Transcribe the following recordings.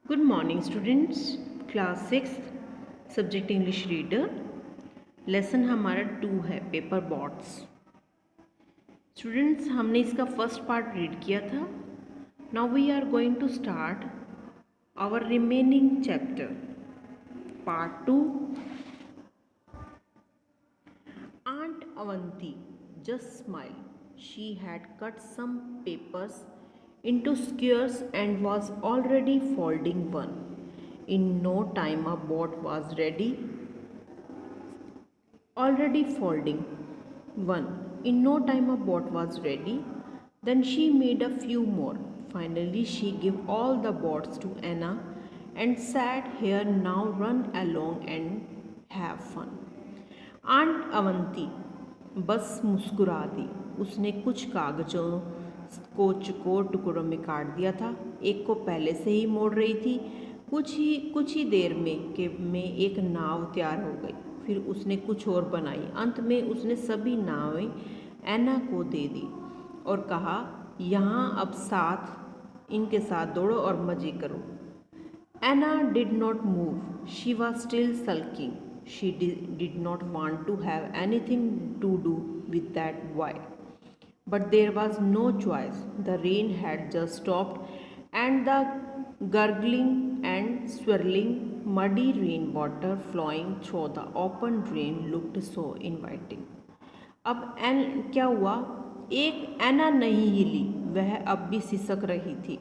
Good morning students. Class 6 subject English reader. Lesson हमारा 2 है, paper boats. Students, हमने इसका फर्स्ट पार्ट रीड किया था। Now we are going to start our remaining chapter, part 2। Aunt Avanti just smiled. She had cut some papers into squares and was already folding one. In no time a boat was ready. Already folding one. In no time a boat was ready. Then she made a few more. Finally she gave all the boats to Anna and said, "Here, now run along and have fun." Aunt Avanti बस मुस्कुरा दी। उसने कुछ कागजों को टुकड़ों में काट दिया था। एक को पहले से ही मोड़ रही थी। कुछ ही देर में एक नाव तैयार हो गई। फिर उसने कुछ और बनाई। अंत में उसने सभी नावें एना को दे दी और कहा, यहाँ अब इनके साथ दौड़ो और मज़े करो। Anna did not move. She was still sulking. She did not want to have anything to do with that boy. But there was no choice. The rain had just stopped, and the gurgling and swirling muddy rainwater flowing through the open drain looked so inviting. अब क्या हुआ? एक एना नहीं हिली। वह अब भी सिसक रही थी।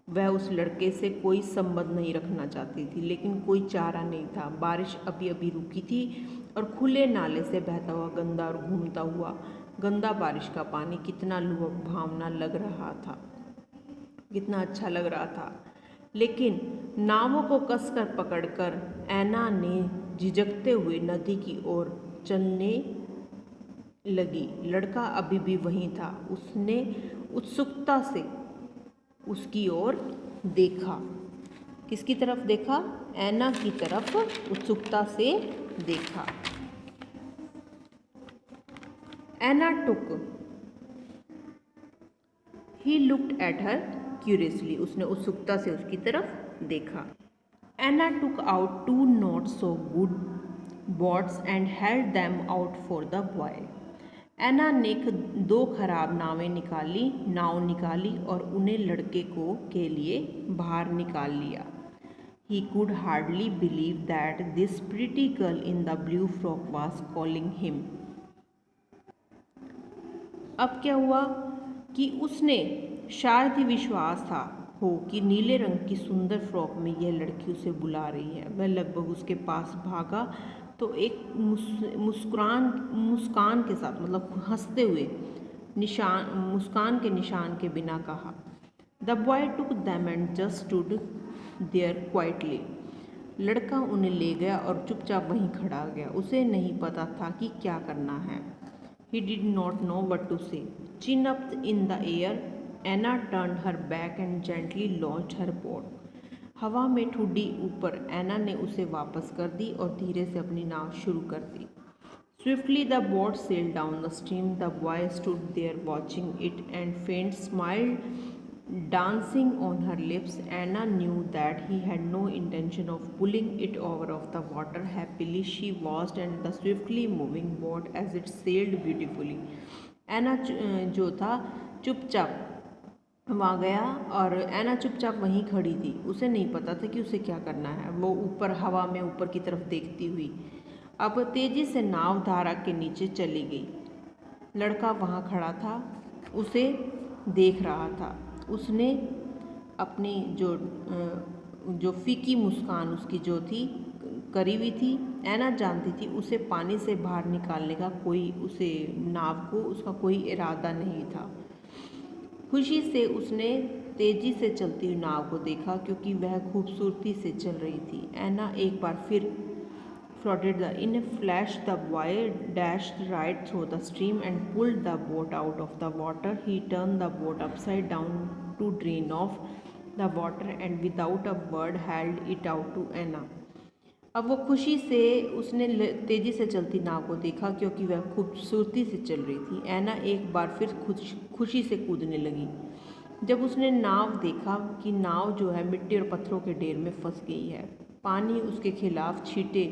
वह उस लड़के से कोई संबंध नहीं रखना चाहती थी, लेकिन कोई चारा नहीं था। बारिश अभी अभी रुकी थी और खुले नाले से बहता हुआ गंदा और घूमता हुआ गंदा बारिश का पानी कितना लुभावना लग रहा था, कितना अच्छा लग रहा था। लेकिन नावों को कसकर पकड़कर एना ने झिझकते हुए नदी की ओर चलने लगी। लड़का अभी भी वहीं था। उसने उत्सुकता से उसकी ओर देखा। किसकी तरफ देखा? एना की तरफ उत्सुकता से देखा। Anna took he looked at her curiously. उसने उत्सुकता से उसकी तरफ देखा। Anna took out 2 not so good boats and held them out for the boy. Anna ने 2 खराब नाव निकाली और उन्हें लड़के के लिए बाहर निकाल लिया। He could hardly believe that this pretty girl in the blue frock was calling him. अब क्या हुआ कि उसने शायद ही विश्वास हो कि नीले रंग की सुंदर फ्रॉक में यह लड़की उसे बुला रही है। वह लगभग उसके पास भागा तो एक मुस्कान के साथ, मतलब हंसते हुए, मुस्कान के निशान के बिना कहा, "The boy took them and just stood there quietly." लड़का उन्हें ले गया और चुपचाप वहीं खड़ा गया। उसे नहीं पता था कि क्या करना है। He did not know what to say. Chin up in the air, Anna turned her back and gently launched her boat. हवा में ठुड्डी ऊपर एना ने उसे वापस कर दी और धीरे से अपनी नाव शुरू कर दी। Swiftly the boat sailed down the stream. The boy stood there watching it, and faint smile dancing on her lips. Anna knew that he had no intention of pulling it over of the water. Happily she watched and the swiftly moving boat as it sailed beautifully. एना जो था चुपचाप वहाँ गया और एना चुपचाप वहीं खड़ी थी। उसे नहीं पता था कि उसे क्या करना है। वो ऊपर हवा में ऊपर की तरफ देखती हुई अब तेज़ी से नाव धारा के नीचे चली गई। लड़का वहाँ खड़ा था, उसे देख रहा था। उसने अपनी जो फीकी मुस्कान उसकी जो थी करी हुई थी। एना जानती थी उसे पानी से बाहर निकालने का नाव को उसका कोई इरादा नहीं था। खुशी से उसने तेजी से चलती हुई नाव को देखा, क्योंकि वह खूबसूरती से चल रही थी। एना एक बार फिर floated. In a flash the boy dashed right through the stream and pulled the boat out of the water. He turned the boat upside down to drain off the water and without a word held it out to Anna. अब वो खुशी से उसने तेज़ी से चलती नाव को देखा, क्योंकि वह खूबसूरती से चल रही थी। एना एक बार फिर खुशी से कूदने लगी। जब उसने नाव देखा कि नाव जो है मिट्टी और पत्थरों के ढेर में फंस गई है, पानी उसके खिलाफ छींटे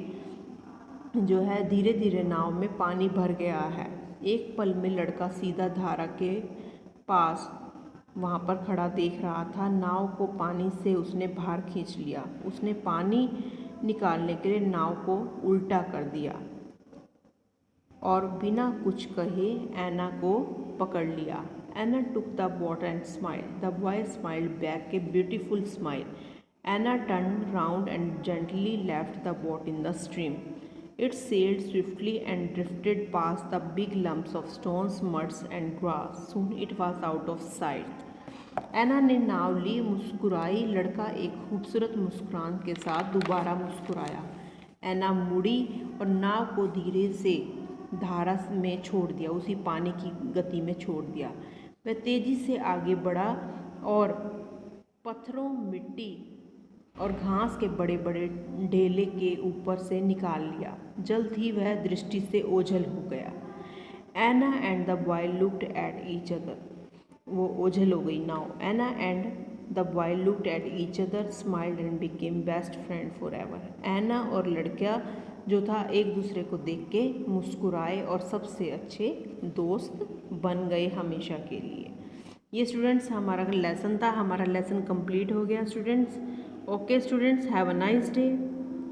जो है धीरे धीरे नाव में पानी भर गया है। एक पल में लड़का सीधा धारा के पास वहाँ पर खड़ा देख रहा था। नाव को पानी से उसने बाहर खींच लिया। उसने पानी निकालने के लिए नाव को उल्टा कर दिया और बिना कुछ कहे एना को पकड़ लिया। Anna took the boat and smile. The boy smiled back a beautiful smile. Anna turned round and gently left the boat in the stream. It sailed swiftly and drifted past the big lumps of stones, muds, and grass. Soon it was out of sight. एना ने नाव ली, मुस्कुराई। लड़का एक खूबसूरत मुस्कुराहट के साथ दोबारा मुस्कुराया। एना मुड़ी और नाव को धीरे से धारा में छोड़ दिया, उसी पानी की गति में छोड़ दिया। वह तेजी से आगे बढ़ा और पत्थरों, मिट्टी और घास के बड़े बड़े ढेले के ऊपर से निकाल लिया। जल्द ही वह दृष्टि से ओझल हो गया। Anna and the boy looked at each other. वो ओझल हो गई नाव। Anna and the boy looked at each other, smiled and became best friend forever. Anna और लड़का जो था एक दूसरे को देख के मुस्कुराए और सबसे अच्छे दोस्त बन गए हमेशा के लिए। ये स्टूडेंट्स हमारा लेसन था। हमारा लेसन कंप्लीट हो गया students. Okay students, have a nice day.